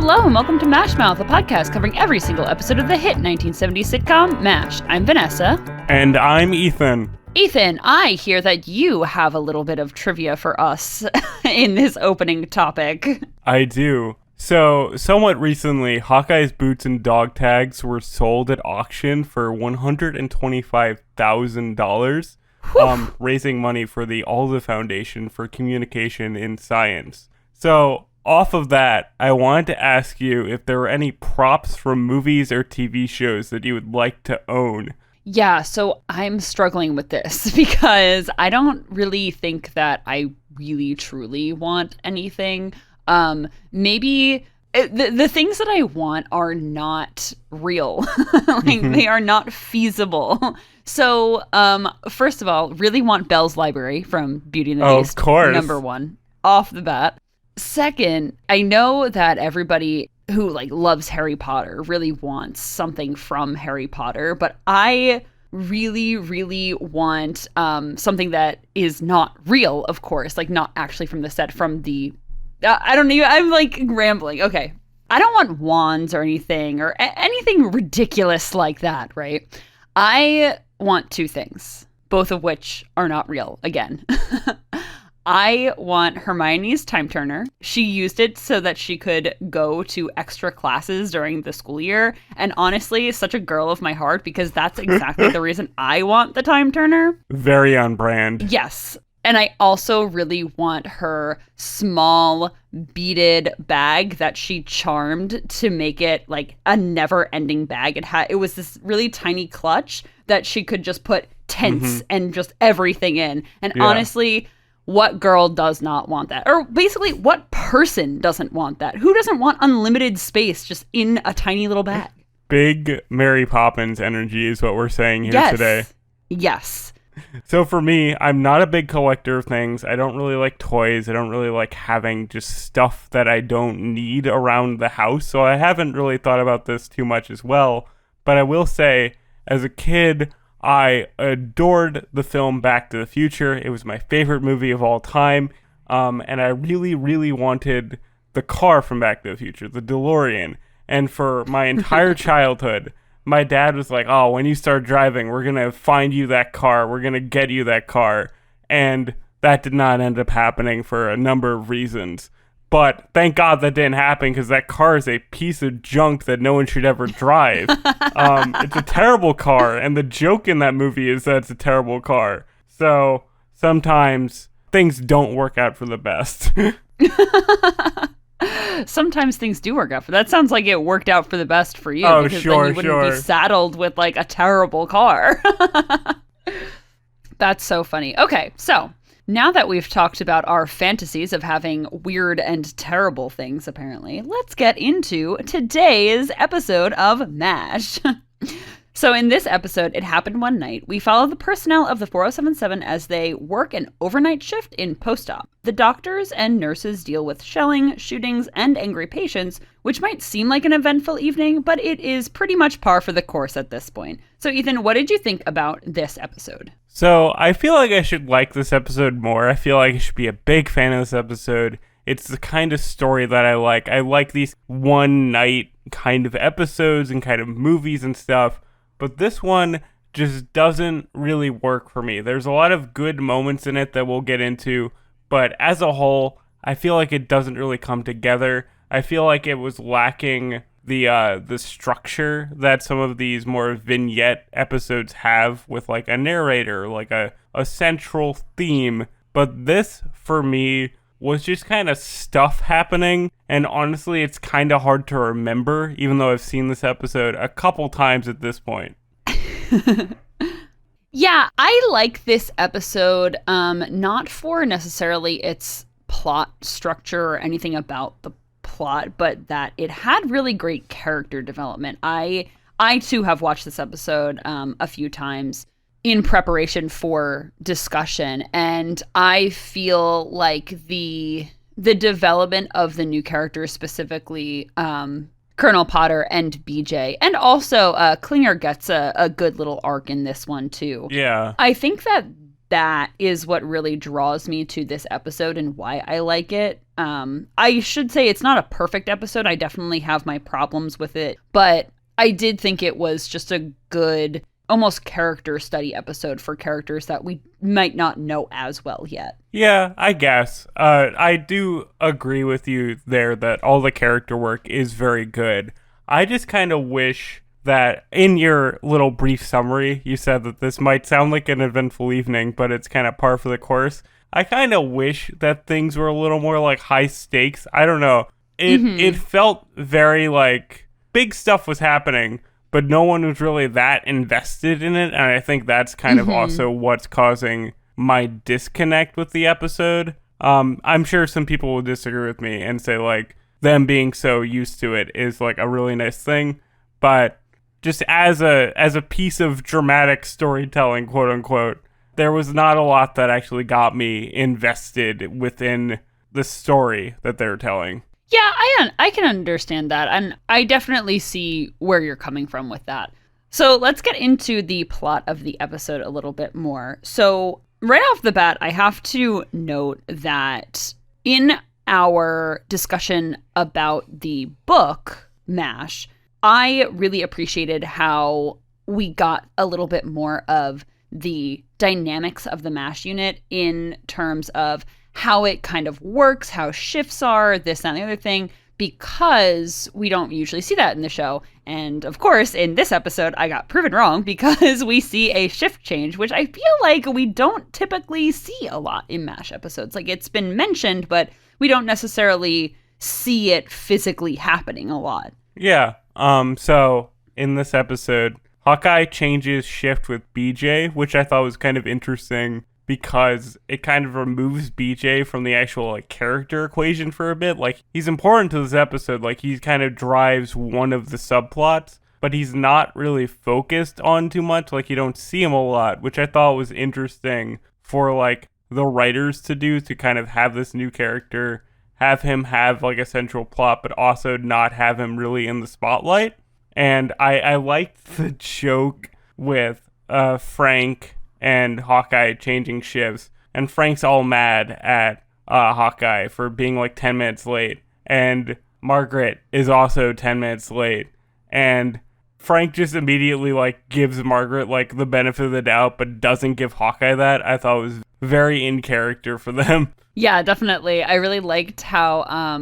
Hello and welcome to MASHmouth, a podcast covering every single episode of the hit 1970s sitcom MASH. I'm Vanessa. And I'm Ethan. Ethan, I hear that you have a little bit of trivia for us in this opening topic. I do. So, somewhat recently, Hawkeye's boots and dog tags were sold at auction for $125,000, raising money for the Alda Foundation for Communication in Science. So, off of that, I wanted to ask you if there were any props from movies or TV shows that you would like to own. Yeah, so I'm struggling with this because I don't really think that I really truly want anything. Maybe the things that I want are not real. They are not feasible. So, first of all, really want Belle's Library from Beauty and the Beast. Of course. Number one, off the bat. Second, I know that everybody who loves Harry Potter really wants something from Harry Potter, but I really, really want something that is not real, of course, not actually from the set, from the I don't know, I'm rambling. Okay. I don't want wands or anything anything ridiculous like that, right? I want two things, both of which are not real, again. I want Hermione's time turner. She used it so that she could go to extra classes during the school year. And honestly, such a girl of my heart, because that's exactly the reason I want the time turner. Very on brand. Yes. And I also really want her small beaded bag that she charmed to make it a never-ending bag. It was this really tiny clutch that she could just put tents and just everything in. And honestly, what girl does not want that? Or basically, what person doesn't want that? Who doesn't want unlimited space just in a tiny little bag? Big Mary Poppins energy is what we're saying here today. Yes. So for me, I'm not a big collector of things. I don't really like toys. I don't really like having just stuff that I don't need around the house. So I haven't really thought about this too much as well. But I will say, as a kid, I adored the film Back to the Future. It was my favorite movie of all time. And I really, really wanted the car from Back to the Future, the DeLorean. And for my entire childhood, my dad was like, oh, when you start driving, we're going to find you that car. We're going to get you that car. And that did not end up happening for a number of reasons. But thank God that didn't happen, because that car is a piece of junk that no one should ever drive. It's a terrible car. And the joke in that movie is that it's a terrible car. So sometimes things don't work out for the best. Sometimes things do work out for that. Sounds like it worked out for the best for you. Oh, because sure, then you wouldn't be saddled with a terrible car. That's so funny. Okay, so now that we've talked about our fantasies of having weird and terrible things, apparently, let's get into today's episode of MASH. So in this episode, It Happened One Night, we follow the personnel of the 4077 as they work an overnight shift in post-op. The doctors and nurses deal with shelling, shootings, and angry patients, which might seem like an eventful evening, but it is pretty much par for the course at this point. So Ethan, what did you think about this episode? So I feel like I should like this episode more. I feel like I should be a big fan of this episode. It's the kind of story that I like. I like these one night kind of episodes and kind of movies and stuff. But this one just doesn't really work for me. There's a lot of good moments in it that we'll get into, but as a whole, I feel like it doesn't really come together. I feel like it was lacking the structure that some of these more vignette episodes have, with a narrator, a central theme. But this, for me, was just kind of stuff happening, and honestly, it's kind of hard to remember, even though I've seen this episode a couple times at this point. Yeah, I like this episode, not for necessarily its plot structure or anything about the plot, but that it had really great character development. I too have watched this episode a few times in preparation for discussion, and I feel like the development of the new characters, specifically Colonel Potter and BJ, and also Klinger gets a good little arc in this one too. Yeah, I think that is what really draws me to this episode and why I like it. I should say it's not a perfect episode. I definitely have my problems with it, but I did think it was just a good, almost character study episode for characters that we might not know as well yet. Yeah, I guess. I do agree with you there that all the character work is very good. I just kind of wish that in your little brief summary, you said that this might sound like an eventful evening, but it's kind of par for the course. I kind of wish that things were a little more like high stakes. I don't know. It felt very like big stuff was happening, but no one was really that invested in it. And I think that's kind of also what's causing my disconnect with the episode. I'm sure some people will disagree with me and say like them being so used to it is like a really nice thing. But just as a piece of dramatic storytelling, quote unquote, there was not a lot that actually got me invested within the story that they're telling. Yeah, I can understand that, and I definitely see where you're coming from with that. So let's get into the plot of the episode a little bit more. So right off the bat, I have to note that in our discussion about the book, MASH, I really appreciated how we got a little bit more of the dynamics of the MASH unit in terms of how it kind of works, how shifts are, this, that, and the other thing, because we don't usually see that in the show. And of course, in this episode, I got proven wrong because we see a shift change, which I feel like we don't typically see a lot in MASH episodes. Like, it's been mentioned, but we don't necessarily see it physically happening a lot. Yeah. So in this episode, Hawkeye changes shift with BJ, which I thought was kind of interesting because it kind of removes BJ from the actual like character equation for a bit. Like, he's important to this episode. Like, he kind of drives one of the subplots, but he's not really focused on too much. Like, you don't see him a lot, which I thought was interesting for like the writers to do, to kind of have this new character, have him have like a central plot, but also not have him really in the spotlight. And I liked the joke with Frank and Hawkeye changing shifts. And Frank's all mad at Hawkeye for being like 10 minutes late. And Margaret is also 10 minutes late. And Frank just immediately like gives Margaret like the benefit of the doubt, but doesn't give Hawkeye that. I thought it was very in character for them. Yeah, definitely. I really liked how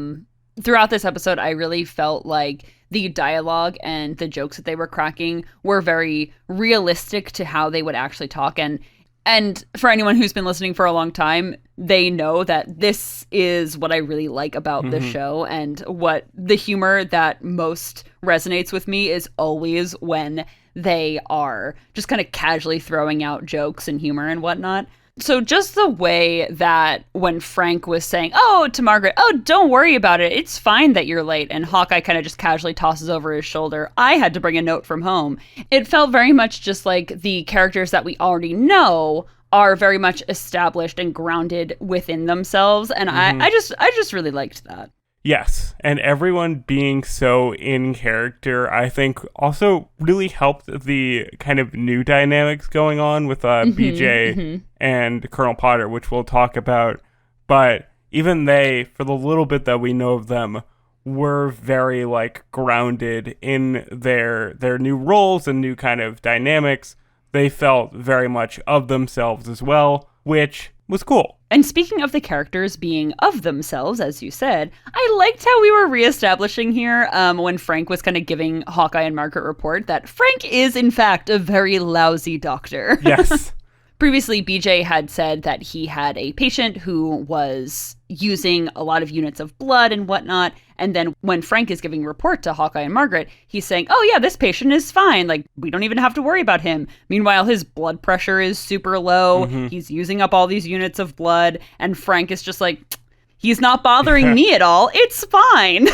throughout this episode, I really felt like the dialogue and the jokes that they were cracking were very realistic to how they would actually talk. And for anyone who's been listening for a long time, they know that this is what I really like about the show, and what the humor that most resonates with me is always when they are just kind of casually throwing out jokes and humor and whatnot. So just the way that when Frank was saying, to Margaret, don't worry about it, it's fine that you're late, and Hawkeye kind of just casually tosses over his shoulder, I had to bring a note from home. It felt very much just like the characters that we already know are very much established and grounded within themselves, and I just really liked that. Yes, and everyone being so in character, I think, also really helped the kind of new dynamics going on with BJ and Colonel Potter, which we'll talk about. But even they, for the little bit that we know of them, were very like grounded in their new roles and new kind of dynamics. They felt very much of themselves as well, which was cool. And speaking of the characters being of themselves, as you said, I liked how we were reestablishing here when Frank was kind of giving Hawkeye and Margaret report that Frank is, in fact, a very lousy doctor. Yes. Previously, BJ had said that he had a patient who was using a lot of units of blood and whatnot. And then when Frank is giving report to Hawkeye and Margaret, he's saying, this patient is fine. Like, we don't even have to worry about him. Meanwhile, his blood pressure is super low. He's using up all these units of blood. And Frank is just like, he's not bothering me at all. It's fine.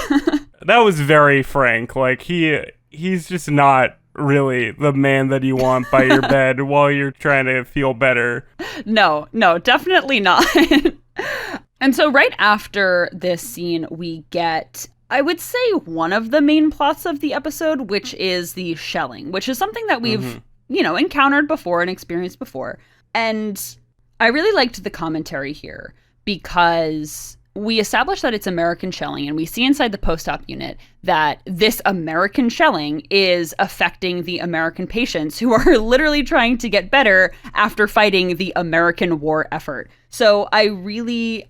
That was very Frank. Like, he's just not really the man that you want by your bed while you're trying to feel better. No, definitely not. And so right after this scene, we get, I would say, one of the main plots of the episode, which is the shelling, which is something that we've, encountered before and experienced before. And I really liked the commentary here because we establish that it's American shelling, and we see inside the post-op unit that this American shelling is affecting the American patients who are literally trying to get better after fighting the American war effort. So I really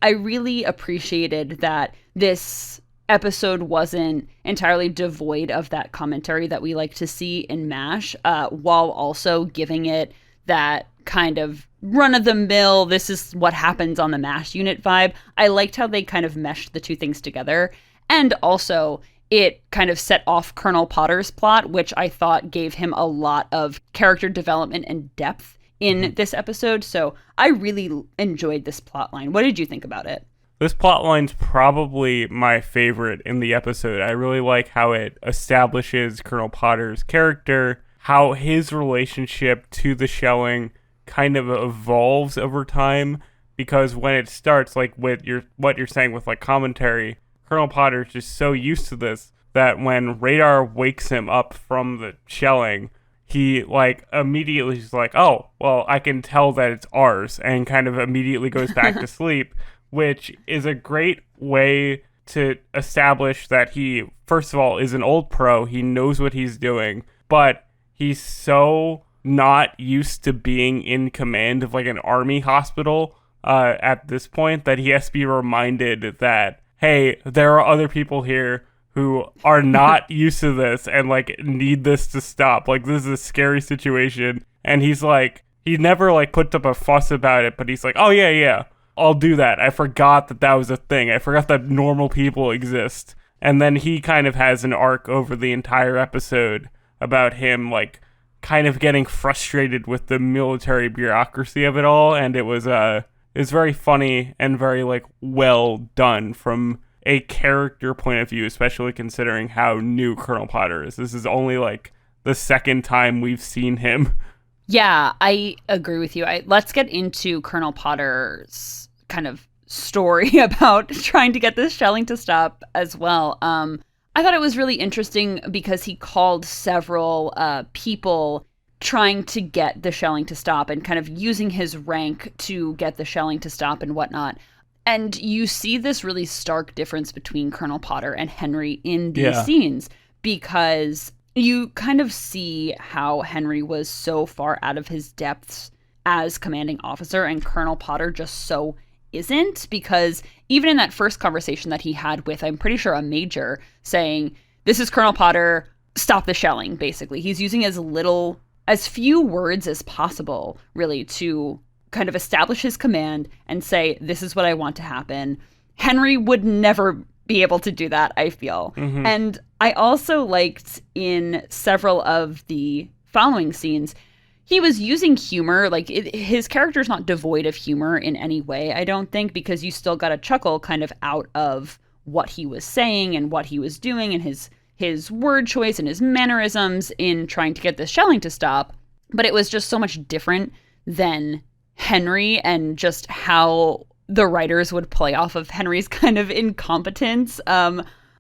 appreciated that this episode wasn't entirely devoid of that commentary that we like to see in MASH, while also giving it that kind of run-of-the-mill, this is what happens on the MASH unit vibe. I liked how they kind of meshed the two things together. And also, it kind of set off Colonel Potter's plot, which I thought gave him a lot of character development and depth in this episode. So I really enjoyed this plot line. What did you think about it? This plotline's probably my favorite in the episode. I really like how it establishes Colonel Potter's character, how his relationship to the shelling kind of evolves over time, because when it starts, like with what you're saying with like commentary, Colonel Potter's just so used to this that when Radar wakes him up from the shelling, he like immediately is like, oh, well, I can tell that it's ours, and kind of immediately goes back to sleep, which is a great way to establish that he, first of all, is an old pro. He knows what he's doing, but he's so not used to being in command of like an army hospital at this point that he has to be reminded that, hey, there are other people here who are not used to this and like need this to stop. Like, this is a scary situation. And he's like, he never like puts up a fuss about it, but he's like, oh yeah, I'll do that. I forgot that was a thing. I forgot that normal people exist. And then he kind of has an arc over the entire episode about him like kind of getting frustrated with the military bureaucracy of it all, and it was very funny and very like well done from a character point of view, especially considering how new Colonel Potter is. This is only like the second time we've seen him. Yeah, I agree with you. Let's get into Colonel Potter's kind of story about trying to get this shelling to stop as well. I thought it was really interesting because he called several people trying to get the shelling to stop and kind of using his rank to get the shelling to stop and whatnot. And you see this really stark difference between Colonel Potter and Henry in these scenes, because you kind of see how Henry was so far out of his depths as commanding officer, and Colonel Potter just so isn't, because even in that first conversation that he had with, I'm pretty sure, a major, saying, this is Colonel Potter, stop the shelling, basically. He's using as few words as possible, really, to kind of establish his command and say, this is what I want to happen. Henry would never be able to do that, I feel. Mm-hmm. And I also liked in several of the following scenes, he was using humor. Like, his character's not devoid of humor in any way, I don't think, because you still got a chuckle kind of out of what he was saying and what he was doing and his word choice and his mannerisms in trying to get this shelling to stop. But it was just so much different than Henry, and just how the writers would play off of Henry's kind of incompetence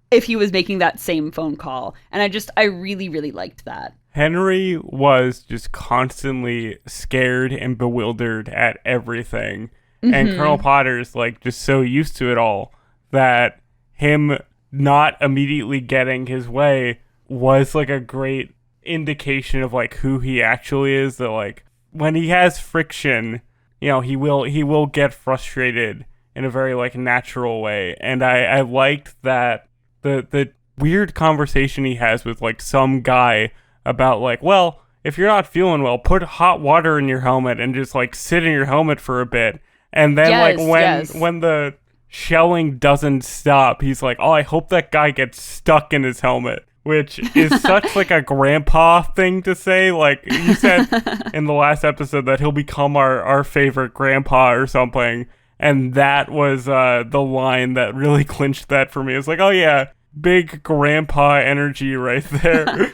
if he was making that same phone call. And I really, really liked that. Henry was just constantly scared and bewildered at everything. Mm-hmm. And Colonel Potter's like just so used to it all that him not immediately getting his way was like a great indication of like who he actually is. That like when he has friction, you know, he will get frustrated in a very like natural way. And I liked that the weird conversation he has with like some guy about like, well, if you're not feeling well, put hot water in your helmet and just like sit in your helmet for a bit. And then when the shelling doesn't stop, he's like, oh, I hope that guy gets stuck in his helmet, which is such like a grandpa thing to say. Like you said in the last episode that he'll become our favorite grandpa or something. And that was the line that really clinched that for me. It's like, oh yeah, big grandpa energy right there.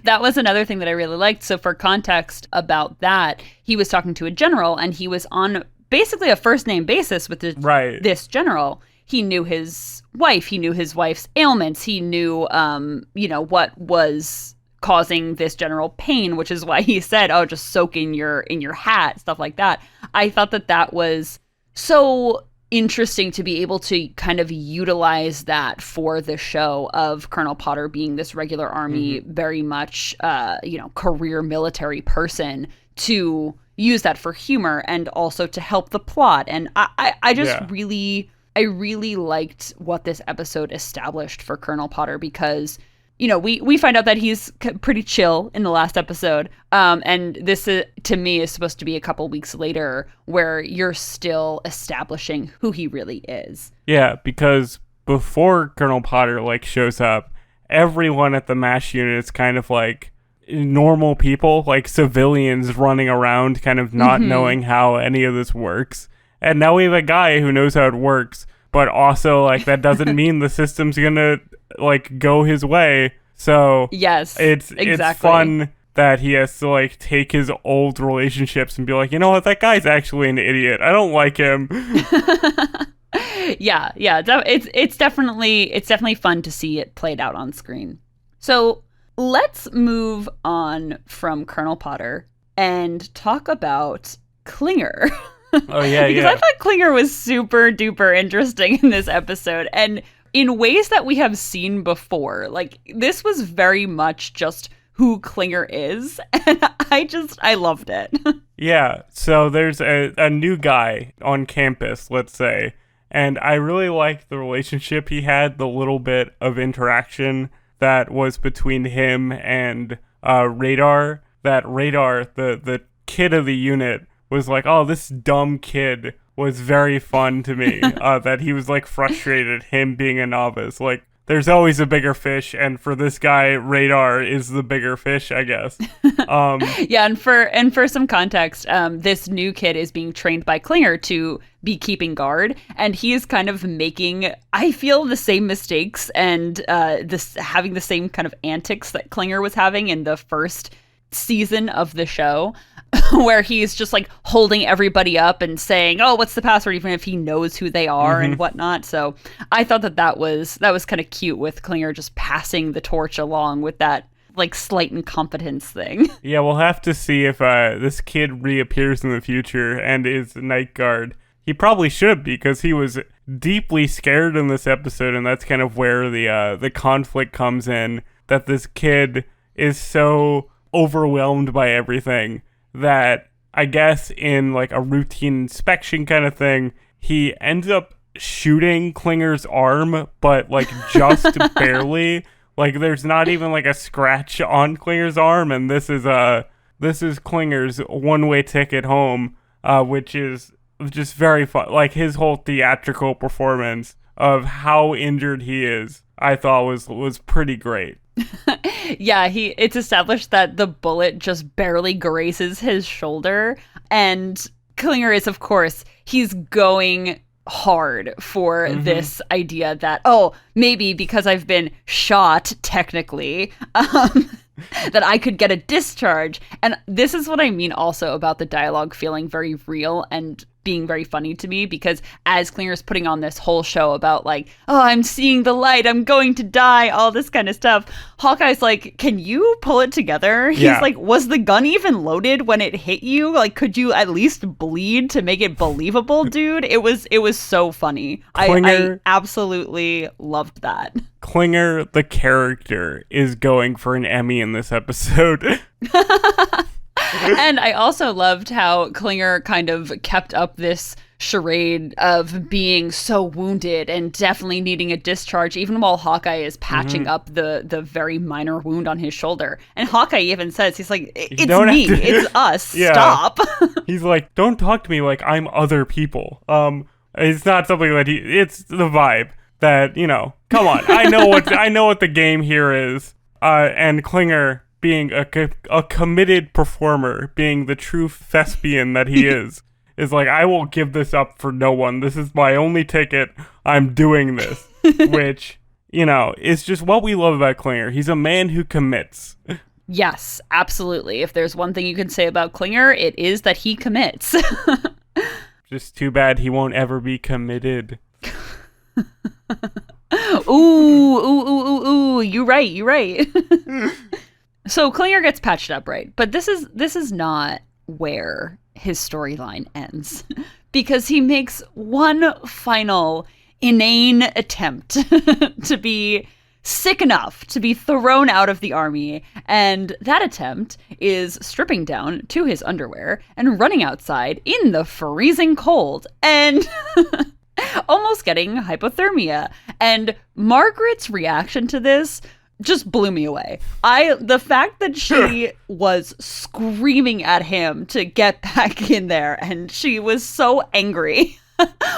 That was another thing that I really liked. So for context about that, he was talking to a general, and he was on basically a first name basis with this general. He knew his wife. He knew his wife's ailments. He knew, what was causing this general pain, which is why he said, oh, just soak in your hat, stuff like that. I thought that was so interesting to be able to kind of utilize that for the show of Colonel Potter being this regular army, very much, career military person, to use that for humor and also to help the plot. And I just really liked what this episode established for Colonel Potter, because we find out that he's pretty chill in the last episode. And this, to me, is supposed to be a couple weeks later where you're still establishing who he really is. Yeah, because before Colonel Potter, shows up, everyone at the MASH unit is kind of like normal people, like civilians running around, kind of not knowing how any of this works. And now we have a guy who knows how it works, but also, that doesn't mean the system's gonna go his way. So yes, it's fun that he has to take his old relationships and be like, you know what, that guy's actually an idiot. I don't like him. yeah. It's definitely fun to see it played out on screen. So let's move on from Colonel Potter and talk about Klinger. Oh yeah, because I thought Klinger was super duper interesting in this episode, and in ways that we have seen before. This was very much just who Klinger is, and I loved it. Yeah, so there's a new guy on campus, let's say, and I really liked the relationship he had, the little bit of interaction that was between him and Radar. That Radar, the kid of the unit, was like, oh, this dumb kid was very fun to me. That he was frustrated, him being a novice. There's always a bigger fish, and for this guy, Radar is the bigger fish, I guess. Yeah, and for some context, this new kid is being trained by Klinger to be keeping guard, and he is kind of making, I feel, the same mistakes and having the same kind of antics that Klinger was having in the first season of the show. Where he's just holding everybody up and saying, oh, what's the password, even if he knows who they are and whatnot. So I thought that was kind of cute, with Klinger just passing the torch along with that slight incompetence thing. Yeah, we'll have to see if this kid reappears in the future and is night guard. He probably should, because he was deeply scared in this episode, and that's kind of where the conflict comes in, that this kid is so overwhelmed by everything that I guess in a routine inspection kind of thing, he ends up shooting Klinger's arm, but just barely. There's not even a scratch on Klinger's arm, and this is Klinger's one-way ticket home, which is just very fun. His whole theatrical performance of how injured he is, I thought was pretty great. Yeah, it's established that the bullet just barely grazes his shoulder, and Klinger is, of course, he's going hard for this idea that, oh, maybe because I've been shot, technically, that I could get a discharge. And this is what I mean also about the dialogue feeling very real and being very funny to me, because as Klinger's putting on this whole show about oh, I'm seeing the light, I'm going to die, all this kind of stuff, Hawkeye's can you pull it together? Yeah. He's was the gun even loaded when it hit you? Could you at least bleed to make it believable, dude? It was so funny. I absolutely loved that. Klinger, the character, is going for an Emmy in this episode. And I also loved how Klinger kind of kept up this charade of being so wounded and definitely needing a discharge, even while Hawkeye is patching up the very minor wound on his shoulder. And Hawkeye even says, he's it's me, it's us, yeah. Stop. He's don't talk to me like I'm other people. It's not something that it's the vibe that, come on, I know what the game here is. And Klinger, being a committed performer, being the true thespian that he is I will give this up for no one. This is my only ticket. I'm doing this. Which, is just what we love about Klinger. He's a man who commits. Yes, absolutely. If there's one thing you can say about Klinger, it is that he commits. Just too bad he won't ever be committed. Ooh, you're right. So Klinger gets patched up, right? But this is not where his storyline ends because he makes one final inane attempt to be sick enough to be thrown out of the army. And that attempt is stripping down to his underwear and running outside in the freezing cold and almost getting hypothermia. And Margaret's reaction to this just blew me away. The fact that she was screaming at him to get back in there and she was so angry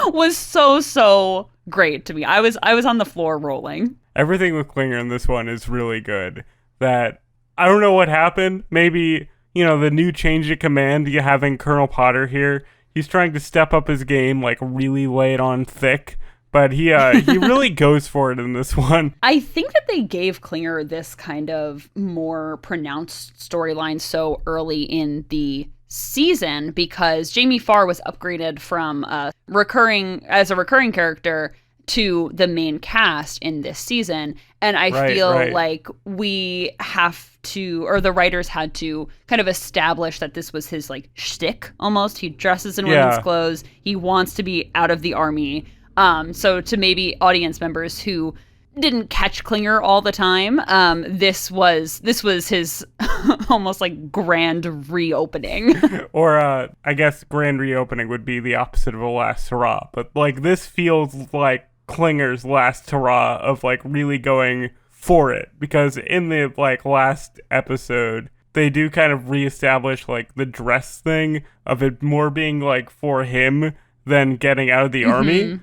was so great to me. I was on the floor rolling. Everything with Klinger in this one is really good. That I don't know what happened. Maybe, the new change of command, you having Colonel Potter here. He's trying to step up his game, like really lay it on thick. But he really goes for it in this one. I think that they gave Klinger this kind of more pronounced storyline so early in the season because Jamie Farr was upgraded from recurring character to the main cast in this season. And I feel like we have to, or the writers had to kind of establish that this was his like shtick almost. He dresses in women's clothes. He wants to be out of the army. So to maybe audience members who didn't catch Klinger all the time, this was his almost like grand reopening. Or I guess grand reopening would be the opposite of a last hurrah. But like this feels like Klinger's last hurrah of like really going for it, because in the like last episode they do kind of reestablish like the dress thing of it more being like for him than getting out of the army.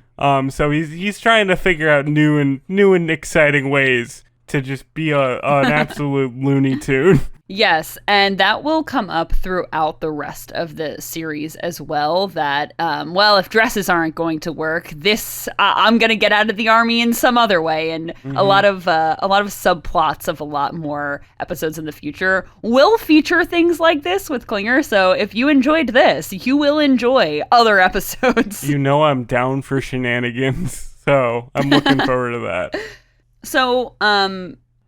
So he's trying to figure out new and exciting ways to just be an absolute Looney Tune. Yes, and that will come up throughout the rest of the series as well, that, if dresses aren't going to work, I'm going to get out of the army in some other way. And a lot of subplots of a lot more episodes in the future will feature things like this with Klinger. So if you enjoyed this, you will enjoy other episodes. I'm down for shenanigans, so I'm looking forward to that. So,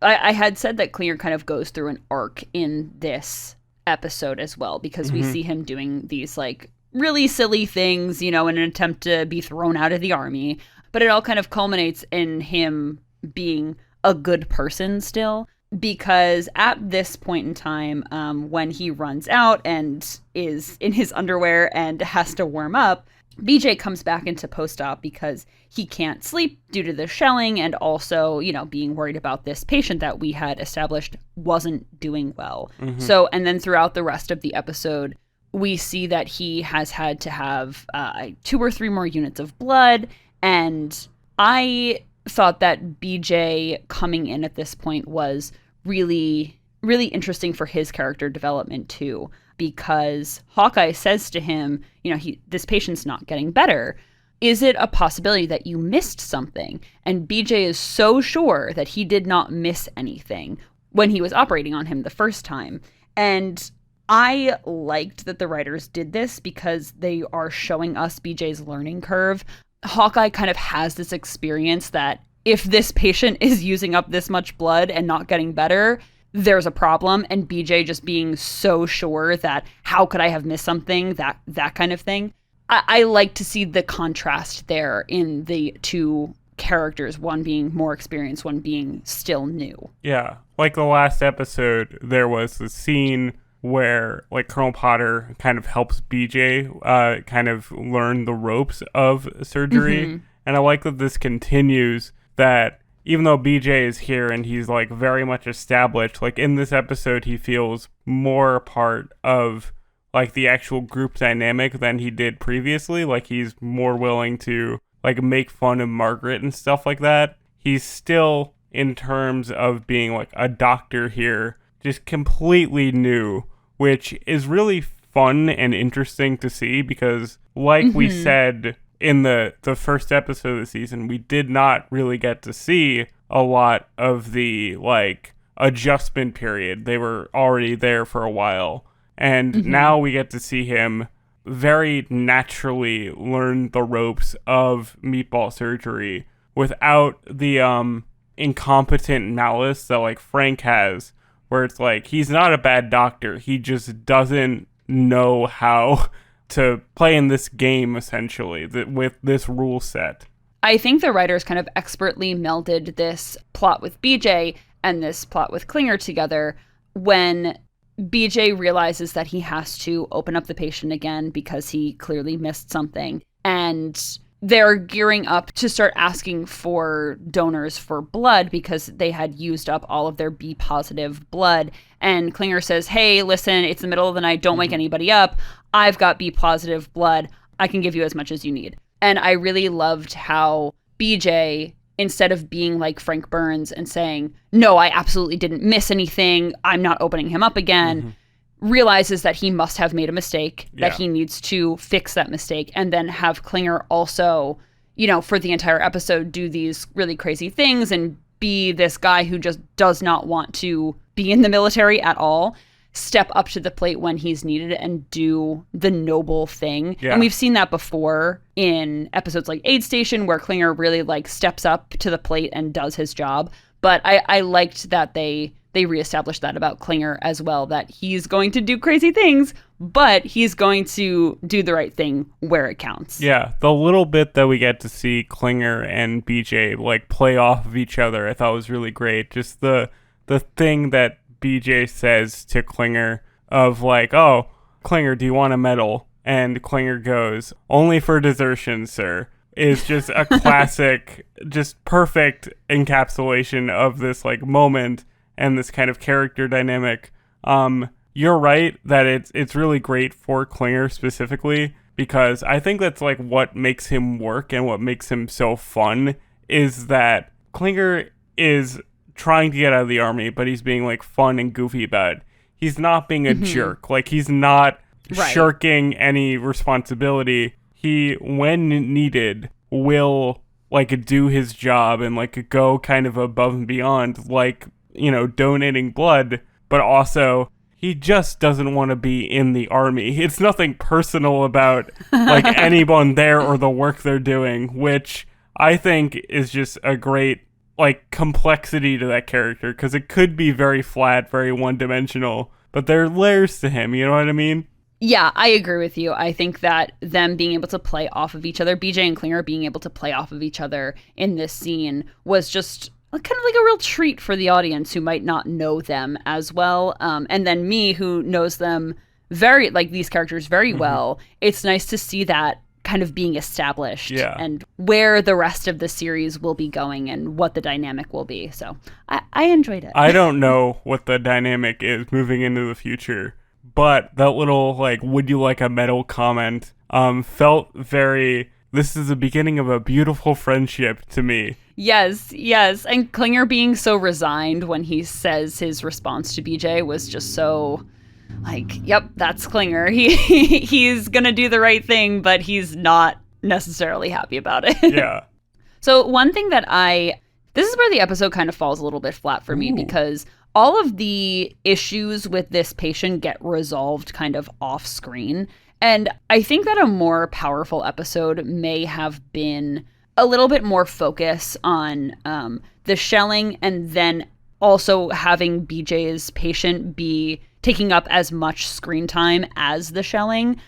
I had said that Klinger kind of goes through an arc in this episode as well, because we see him doing these like really silly things, in an attempt to be thrown out of the army. But it all kind of culminates in him being a good person still, because at this point in time, when he runs out and is in his underwear and has to warm up, BJ comes back into post-op because he can't sleep due to the shelling and also, being worried about this patient that we had established wasn't doing well. So, and then throughout the rest of the episode, we see that he has had to have 2 or 3 more units of blood. And I thought that BJ coming in at this point was really, really interesting for his character development too. Because Hawkeye says to him, this patient's not getting better. Is it a possibility that you missed something? And BJ is so sure that he did not miss anything when he was operating on him the first time. And I liked that the writers did this because they are showing us BJ's learning curve. Hawkeye kind of has this experience that if this patient is using up this much blood and not getting better, there's a problem. And BJ just being so sure that how could I have missed something, that kind of thing. I like to see the contrast there in the two characters, one being more experienced, one being still new. Yeah, like the last episode, there was the scene where like Colonel Potter kind of helps BJ kind of learn the ropes of surgery. And I like that this continues, that even though BJ is here and he's like very much established, like in this episode, he feels more a part of like the actual group dynamic than he did previously. Like he's more willing to like make fun of Margaret and stuff like that. He's still, in terms of being like a doctor here, just completely new, which is really fun and interesting to see because like we said in the first episode of the season, we did not really get to see a lot of the like adjustment period. They were already there for a while. And now we get to see him very naturally learn the ropes of meatball surgery without the incompetent malice that like Frank has, where it's like he's not a bad doctor. He just doesn't know how to play in this game, essentially, with this rule set. I think the writers kind of expertly melded this plot with BJ and this plot with Klinger together when BJ realizes that he has to open up the patient again because he clearly missed something. And they're gearing up to start asking for donors for blood because they had used up all of their B positive blood. And Klinger says, hey, listen, it's the middle of the night. Don't wake anybody up. I've got B positive blood. I can give you as much as you need. And I really loved how BJ, instead of being like Frank Burns and saying, no, I absolutely didn't miss anything, I'm not opening him up again, realizes that he must have made a mistake, that he needs to fix that mistake, and then have Klinger also, you know, for the entire episode, do these really crazy things and be this guy who just does not want to be in the military at all, step up to the plate when he's needed and do the noble thing. Yeah. And we've seen that before in episodes like Aid Station, where Klinger really like steps up to the plate and does his job. But I liked that they reestablished that about Klinger as well, that he's going to do crazy things, but he's going to do the right thing where it counts. Yeah, the little bit that we get to see Klinger and BJ like play off of each other, I thought was really great. Just the thing that BJ says to Klinger of like, oh, Klinger, do you want a medal? And Klinger goes, only for desertion, sir, is just a classic, just perfect encapsulation of this like moment and this kind of character dynamic. You're right that it's really great for Klinger specifically, because I think that's like what makes him work and what makes him so fun is that Klinger is trying to get out of the army, but he's being like fun and goofy about it. He's not being a jerk. Like he's not shirking any responsibility. He, when needed, will like do his job and like go kind of above and beyond, like, you know, donating blood, but also he just doesn't want to be in the army. It's nothing personal about like anyone there or the work they're doing, which I think is just a great like complexity to that character, because it could be very flat, very one-dimensional, but there are layers to him, you know what I mean? Yeah, I agree with you. I think that them being able to play off of each other, BJ and Klinger being able to play off of each other in this scene was just kind of like a real treat for the audience who might not know them as well. And then me, who knows them very, like these characters very well, it's nice to see that kind of being established and where the rest of the series will be going and what the dynamic will be. So I enjoyed it. I don't know what the dynamic is moving into the future, but that little like, would you like a medal comment felt very, this is the beginning of a beautiful friendship to me. Yes. And Klinger being so resigned when he says his response to BJ was just so like, yep, that's Klinger. He's gonna do the right thing, but he's not necessarily happy about it. Yeah. So one thing that this is where the episode kind of falls a little bit flat for me, because all of the issues with this patient get resolved kind of off screen. And I think that a more powerful episode may have been a little bit more focus on the shelling, and then also having BJ's patient be taking up as much screen time as the shelling,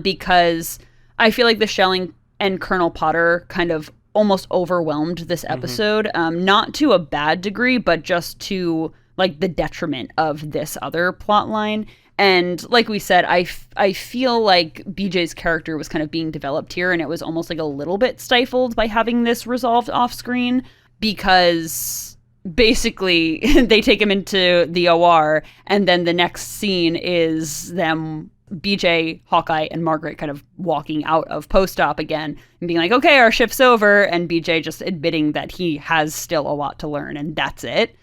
because I feel like the shelling and Colonel Potter kind of almost overwhelmed this episode, not to a bad degree, but just to like the detriment of this other plot line. And like we said, I feel like BJ's character was kind of being developed here, and it was almost like a little bit stifled by having this resolved off screen, because basically they take him into the OR, and then the next scene is them, BJ, Hawkeye, and Margaret kind of walking out of post-op again and being like, okay, our shift's over, and BJ just admitting that he has still a lot to learn, and that's it.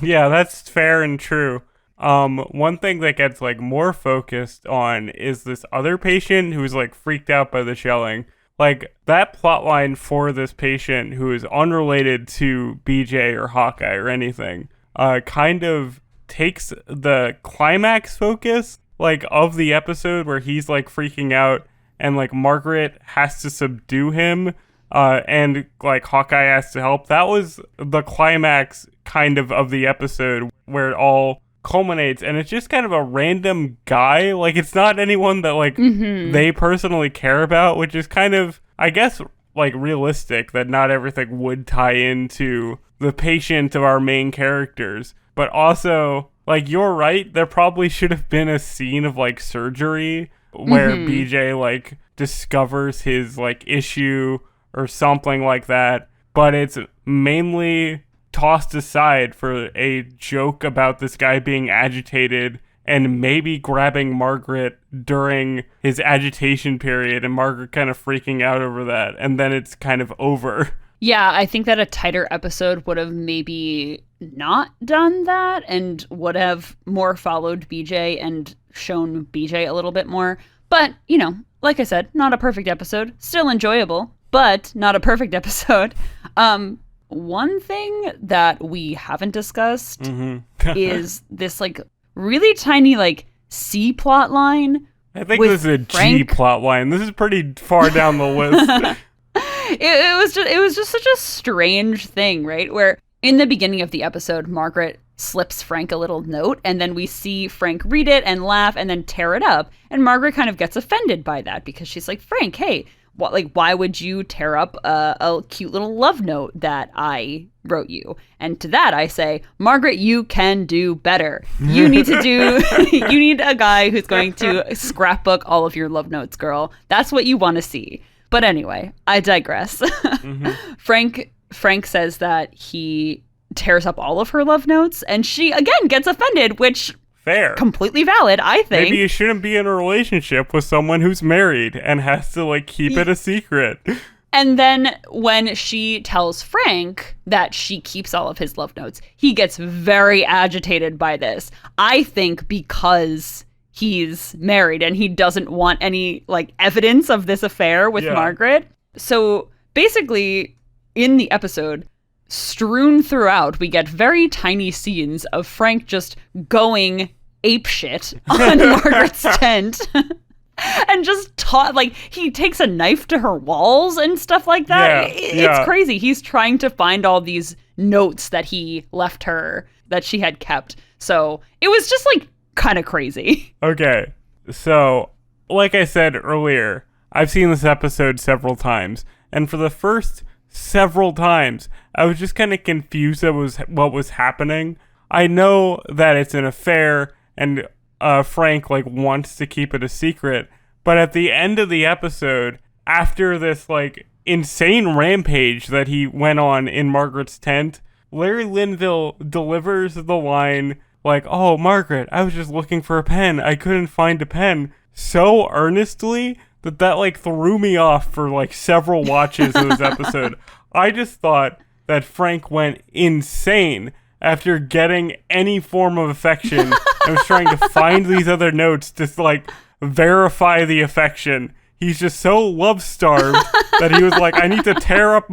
Yeah, that's fair and true. One thing that gets like more focused on is this other patient who's like freaked out by the shelling. Like that plot line for this patient who is unrelated to BJ or Hawkeye or anything, kind of takes the climax focus like of the episode where he's like freaking out and like Margaret has to subdue him, and like Hawkeye has to help. That was the climax kind of the episode where it all culminates, and it's just kind of a random guy. Like, it's not anyone that, like, they personally care about, which is kind of, I guess, like, realistic that not everything would tie into the patient of our main characters. But also, like, you're right, there probably should have been a scene of, like, surgery where BJ, like, discovers his, like, issue or something like that. But it's mainly tossed aside for a joke about this guy being agitated and maybe grabbing Margaret during his agitation period, and Margaret kind of freaking out over that, and then it's kind of over. Yeah, I think that a tighter episode would have maybe not done that and would have more followed BJ and shown BJ a little bit more. But, you know, like I said, not a perfect episode. Still enjoyable, but not a perfect episode. One thing that we haven't discussed is this, like, really tiny, like, C plot line. I think this is a G plot line. This is pretty far down the list. It was just such a strange thing, right? Where in the beginning of the episode, Margaret slips Frank a little note, and then we see Frank read it and laugh and then tear it up. And Margaret kind of gets offended by that because she's like, Frank, hey, why would you tear up a cute little love note that I wrote you? And to that I say, Margaret, you can do better. You need you need a guy who's going to scrapbook all of your love notes, girl. That's what you want to see. But anyway, I digress. Frank says that he tears up all of her love notes, and she again gets offended, which fair. Completely valid, I think. Maybe you shouldn't be in a relationship with someone who's married and has to, like, keep it a secret. And then when she tells Frank that she keeps all of his love notes, he gets very agitated by this. I think because he's married and he doesn't want any, like, evidence of this affair with Margaret. So basically, in the episode, strewn throughout, we get very tiny scenes of Frank just going apeshit on Margaret's tent. And just he takes a knife to her walls and stuff like that. It's crazy. He's trying to find all these notes that he left her that she had kept. So it was just, like, kind of crazy. Okay. So, like I said earlier, I've seen this episode several times. And for the first several times, I was just kind of confused what was happening. I know that it's an affair and Frank, like, wants to keep it a secret, but at the end of the episode, after this, like, insane rampage that he went on in Margaret's tent, Larry Linville delivers the line, like, oh, Margaret, I was just looking for a pen. I couldn't find a pen. So earnestly that, like, threw me off for, like, several watches of this episode. I just thought that Frank went insane after getting any form of affection and was trying to find these other notes to, like, verify the affection. He's just so love-starved that he was like, I need to tear up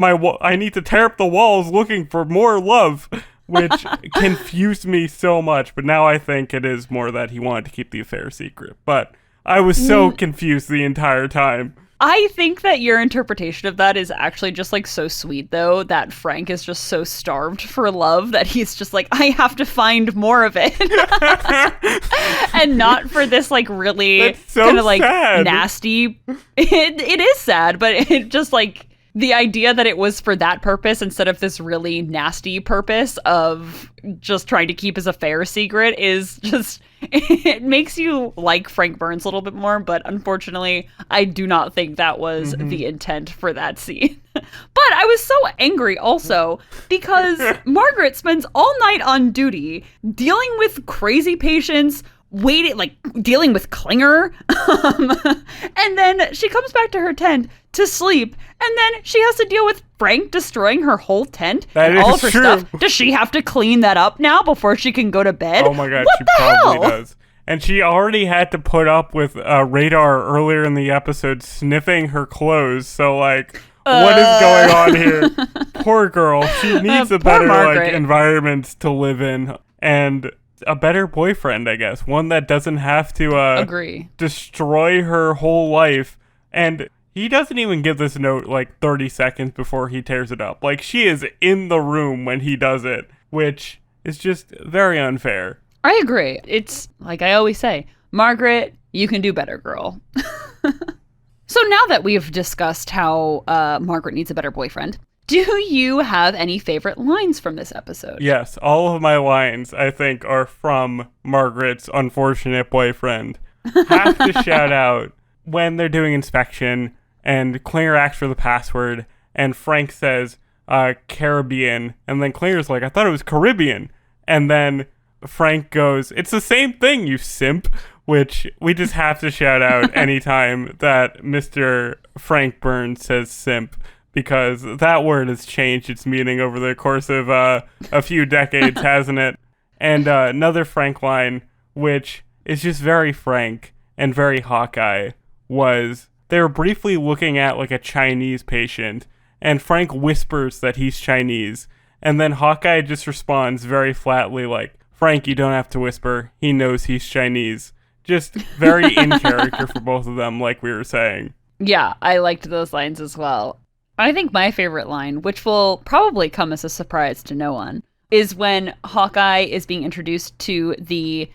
the walls looking for more love, which confused me so much. But now I think it is more that he wanted to keep the affair secret. But I was so confused the entire time. I think that your interpretation of that is actually just, like, so sweet, though, that Frank is just so starved for love that he's just like, I have to find more of it. And not for this, like, really so kind of, like, sad. Nasty. It is sad, but it just, like, the idea that it was for that purpose instead of this really nasty purpose of just trying to keep his affair secret is just, it makes you like Frank Burns a little bit more, but unfortunately, I do not think that was the intent for that scene. But I was so angry also because Margaret spends all night on duty dealing with crazy patients, dealing with Klinger, and then she comes back to her tent to sleep, and then she has to deal with Frank destroying her whole tent and all of her stuff. Does she have to clean that up now before she can go to bed? Oh my god, what she the probably hell? does. And she already had to put up with Radar earlier in the episode sniffing her clothes, so, like, what is going on here? Poor girl. She needs a better, like, environment to live in, and a better boyfriend, I guess. One that doesn't have to destroy her whole life. And he doesn't even give this note, like, 30 seconds before he tears it up. Like, she is in the room when he does it, which is just very unfair. I agree. It's like I always say, Margaret, you can do better, girl. So now that we've discussed how Margaret needs a better boyfriend, do you have any favorite lines from this episode? Yes, all of my lines, I think, are from Margaret's unfortunate boyfriend. Have to shout out when they're doing inspection and Klinger asks for the password and Frank says Caribbean, and then Klinger's like, I thought it was Caribbean. And then Frank goes, it's the same thing, you simp. Which we just have to shout out anytime that Mr. Frank Burns says simp, because that word has changed its meaning over the course of a few decades, hasn't it? And another Frank line, which is just very Frank and very Hawkeye, was they were briefly looking at like a Chinese patient, and Frank whispers that he's Chinese, and then Hawkeye just responds very flatly like, Frank, you don't have to whisper, he knows he's Chinese. Just very in character for both of them, like we were saying. Yeah, I liked those lines as well. I think my favorite line, which will probably come as a surprise to no one, is when Hawkeye is being introduced to the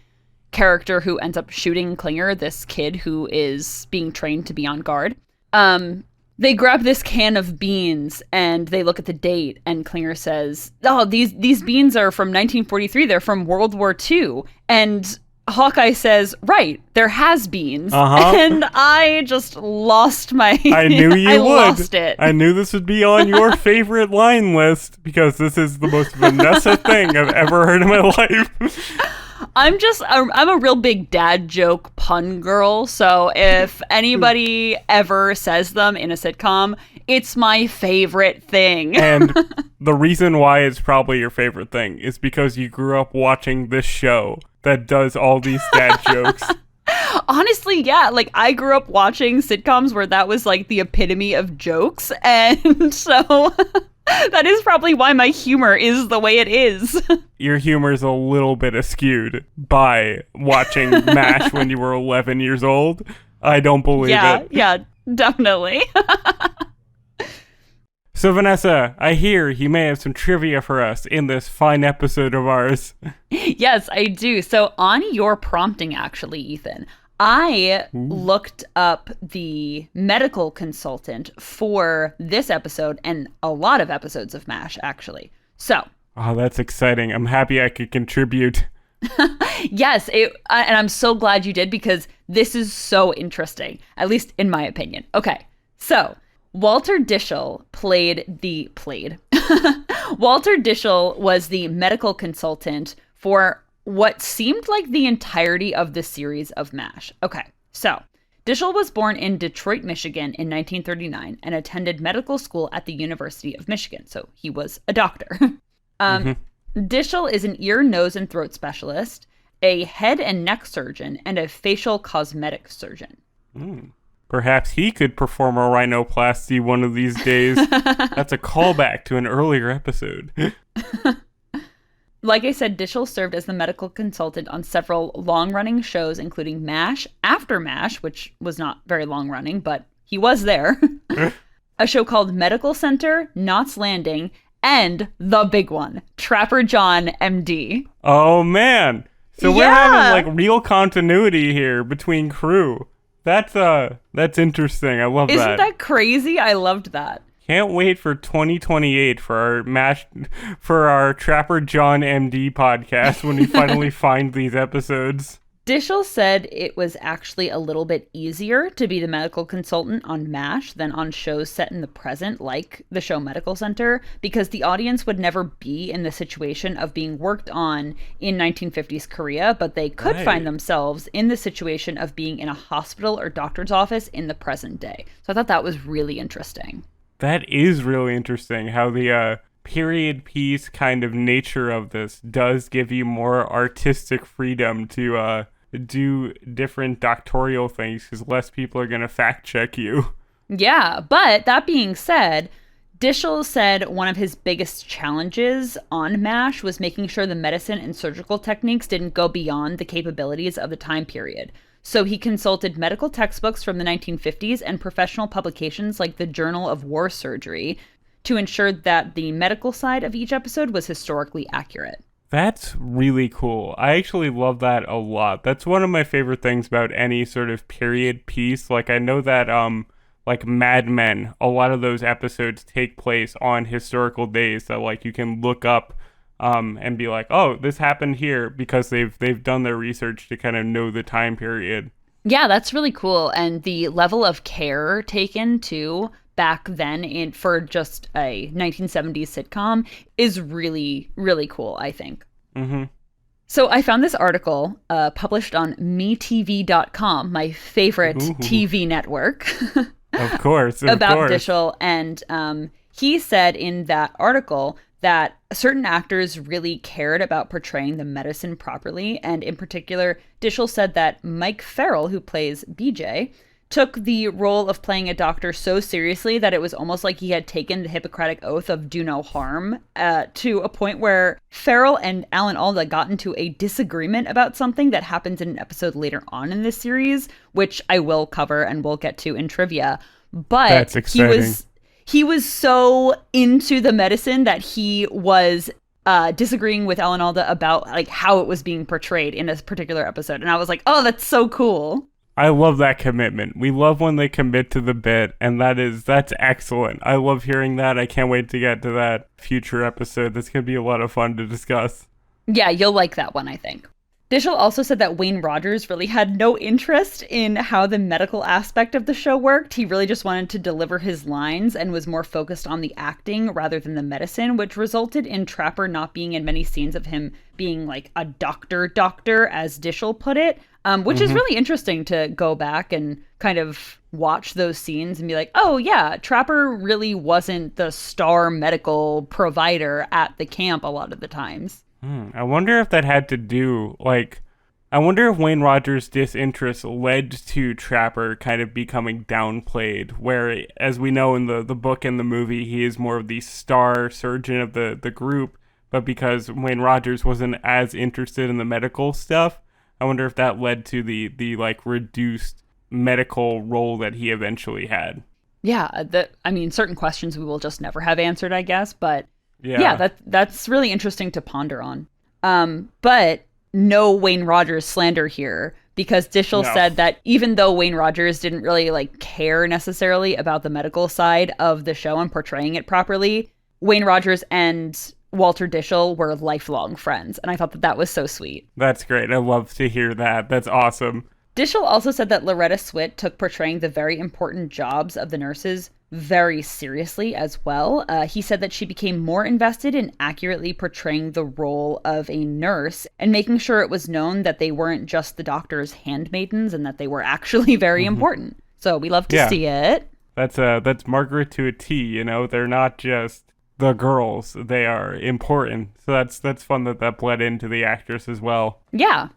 character who ends up shooting Klinger, this kid who is being trained to be on guard. They grab this can of beans and they look at the date, and Klinger says, oh, these beans are from 1943. They're from World War II. And Hawkeye says, right, they're has-beens. And I just lost my... I knew you I would. Lost it. I knew this would be on your favorite line list, because this is the most Vanessa thing I've ever heard in my life. I'm a real big dad joke pun girl, so if anybody ever says them in a sitcom, it's my favorite thing. And the reason why it's probably your favorite thing is because you grew up watching this show that does all these dad jokes. Honestly, yeah. Like, I grew up watching sitcoms where that was, like, the epitome of jokes, and so that is probably why my humor is the way it is. Your humor is a little bit askewed by watching MASH when you were 11 years old. I don't believe it. Yeah, definitely. So, Vanessa, I hear you may have some trivia for us in this fine episode of ours. Yes, I do. So, on your prompting, actually, Ethan, I looked up the medical consultant for this episode and a lot of episodes of MASH, actually. So. Oh, that's exciting. I'm happy I could contribute. Yes, and I'm so glad you did, because this is so interesting, at least in my opinion. Okay, so Walter Dishell Walter Dishell was the medical consultant for what seemed like the entirety of the series of MASH. Okay, so Dishell was born in Detroit, Michigan in 1939 and attended medical school at the University of Michigan. So he was a doctor. Dishell is an ear, nose, and throat specialist, a head and neck surgeon, and a facial cosmetic surgeon. Perhaps he could perform a rhinoplasty one of these days. That's a callback to an earlier episode. Like I said, Dishell served as the medical consultant on several long-running shows, including MASH, After MASH, which was not very long-running, but he was there, a show called Medical Center, Knots Landing, and the big one, Trapper John, MD. Oh, man. So we're having, like, real continuity here between crew. That's interesting. I love that. Isn't that crazy? I loved that. Can't wait for 2028 for our Trapper John MD podcast when we finally find these episodes. Dishell said it was actually a little bit easier to be the medical consultant on MASH than on shows set in the present, like the show Medical Center, because the audience would never be in the situation of being worked on in 1950s Korea, but they could find themselves in the situation of being in a hospital or doctor's office in the present day. So I thought that was really interesting. That is really interesting, how the period piece kind of nature of this does give you more artistic freedom to do different doctoral things, because less people are going to fact check you. Yeah, but that being said, Dishell said one of his biggest challenges on MASH was making sure the medicine and surgical techniques didn't go beyond the capabilities of the time period. So he consulted medical textbooks from the 1950s and professional publications like the Journal of War Surgery to ensure that the medical side of each episode was historically accurate. That's really cool. I actually love that a lot. That's one of my favorite things about any sort of period piece. Like I know that like Mad Men, a lot of those episodes take place on historical days that like you can look up and be like, "Oh, this happened here," because they've done their research to kind of know the time period. Yeah, that's really cool. And the level of care taken too back then for just a 1970s sitcom is really, really cool, I think. Mm-hmm. So I found this article published on metv.com, my favorite TV network. Of course. About Dishell. And he said in that article that certain actors really cared about portraying the medicine properly. And in particular, Dishell said that Mike Farrell, who plays BJ, took the role of playing a doctor so seriously that it was almost like he had taken the Hippocratic Oath of do no harm, to a point where Farrell and Alan Alda got into a disagreement about something that happens in an episode later on in this series, which I will cover and we'll get to in trivia. But that's exciting. He was so into the medicine that he was disagreeing with Alan Alda about like how it was being portrayed in a particular episode. And I was like, oh, that's so cool. I love that commitment. We love when they commit to the bit, and that's excellent. I love hearing that. I can't wait to get to that future episode. That's going to be a lot of fun to discuss. Yeah, you'll like that one, I think. Dishell also said that Wayne Rogers really had no interest in how the medical aspect of the show worked. He really just wanted to deliver his lines and was more focused on the acting rather than the medicine, which resulted in Trapper not being in many scenes of him being like a doctor, as Dishell put it, which is really interesting to go back and kind of watch those scenes and be like, oh yeah, Trapper really wasn't the star medical provider at the camp a lot of the times. I wonder if that had to do, like, I wonder if Wayne Rogers' disinterest led to Trapper kind of becoming downplayed, where, as we know in the book and the movie, he is more of the star surgeon of the group, but because Wayne Rogers wasn't as interested in the medical stuff, I wonder if that led to the like, reduced medical role that he eventually had. Yeah, certain questions we will just never have answered, I guess, but... Yeah, that's really interesting to ponder on. But no Wayne Rogers slander here, because Dishell said that even though Wayne Rogers didn't really like care necessarily about the medical side of the show and portraying it properly, Wayne Rogers and Walter Dishell were lifelong friends, and I thought that was so sweet. That's great. I love to hear that. That's awesome. Dishell also said that Loretta Swit took portraying the very important jobs of the nurses very seriously as well. He said that she became more invested in accurately portraying the role of a nurse and making sure it was known that they weren't just the doctor's handmaidens and that they were actually very important. So we love to see it. That's Margaret to a T, you know? They're not just the girls. They are important. So that's fun that bled into the actress as well. Yeah.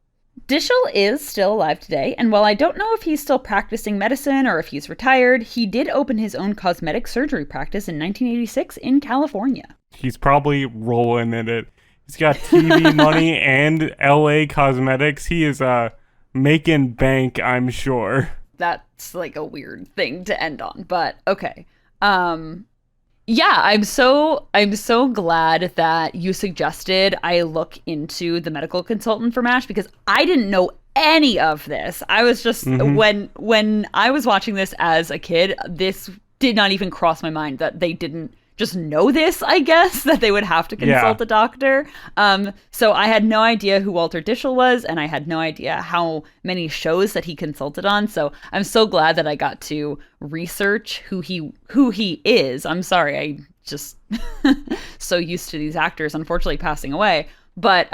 Dishell is still alive today, and while I don't know if he's still practicing medicine or if he's retired, he did open his own cosmetic surgery practice in 1986 in California. He's probably rolling in it. He's got TV money and LA Cosmetics. He is making bank, I'm sure. That's like a weird thing to end on, but okay. Yeah, I'm so glad that you suggested I look into the medical consultant for MASH, because I didn't know any of this. I was just when I was watching this as a kid, this did not even cross my mind that they didn't just know this, I guess, that they would have to consult a doctor. So I had no idea who Walter Dishell was, and I had no idea how many shows that he consulted on. So I'm so glad that I got to research who he is. I'm sorry, I just so used to these actors unfortunately passing away. But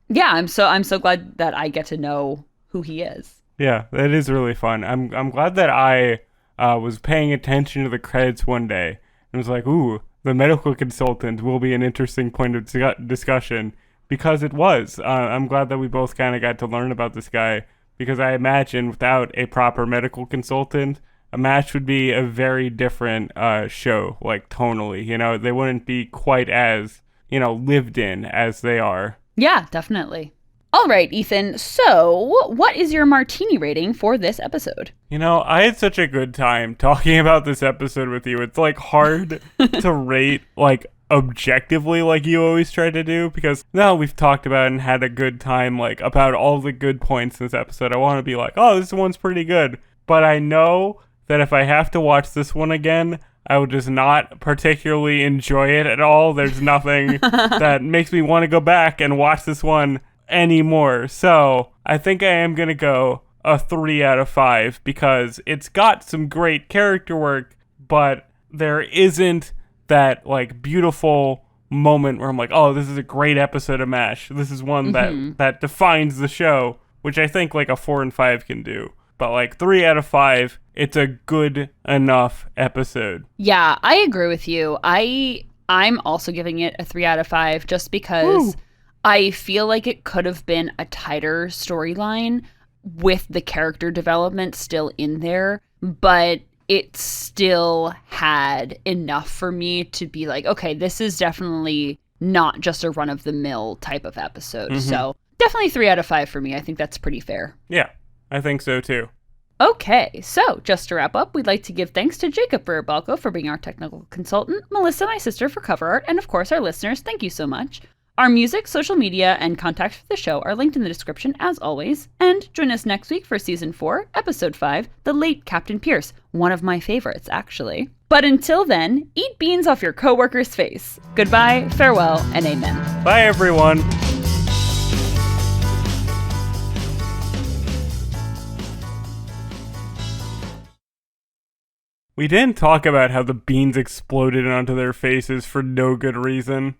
yeah, I'm so glad that I get to know who he is. Yeah, that is really fun. I'm glad that I was paying attention to the credits one day. It was like, ooh, the medical consultant will be an interesting point of discussion, because it was. I'm glad that we both kind of got to learn about this guy, because I imagine without a proper medical consultant, a MASH would be a very different show, like tonally. You know, they wouldn't be quite as, lived in as they are. Yeah, definitely. All right, Ethan, so what is your martini rating for this episode? I had such a good time talking about this episode with you. It's like hard to rate like objectively like you always try to do, because now we've talked about and had a good time like about all the good points in this episode. I want to be like, oh, this one's pretty good. But I know that if I have to watch this one again, I would just not particularly enjoy it at all. There's nothing that makes me want to go back and watch this one anymore. So I think I am going to go a 3 out of 5 because it's got some great character work, but there isn't that like beautiful moment where I'm like, oh, this is a great episode of MASH. This is one that defines the show, which I think like a 4 and 5 can do. But like 3 out of 5, it's a good enough episode. Yeah, I agree with you. I'm also giving it a 3 out of 5 just because I feel like it could have been a tighter storyline with the character development still in there, but it still had enough for me to be like, okay, this is definitely not just a run-of-the-mill type of episode. So definitely 3 out of 5 for me. I think that's pretty fair. Yeah, I think so too. Okay, so just to wrap up, we'd like to give thanks to Jacob Barabalco for being our technical consultant, Melissa, my sister, for cover art, and of course our listeners, thank you so much. Our music, social media, and contacts for the show are linked in the description as always, and join us next week for Season 4, Episode 5, The Late Captain Pierce, one of my favorites, actually. But until then, eat beans off your coworker's face. Goodbye, farewell, and amen. Bye, everyone. We didn't talk about how the beans exploded onto their faces for no good reason.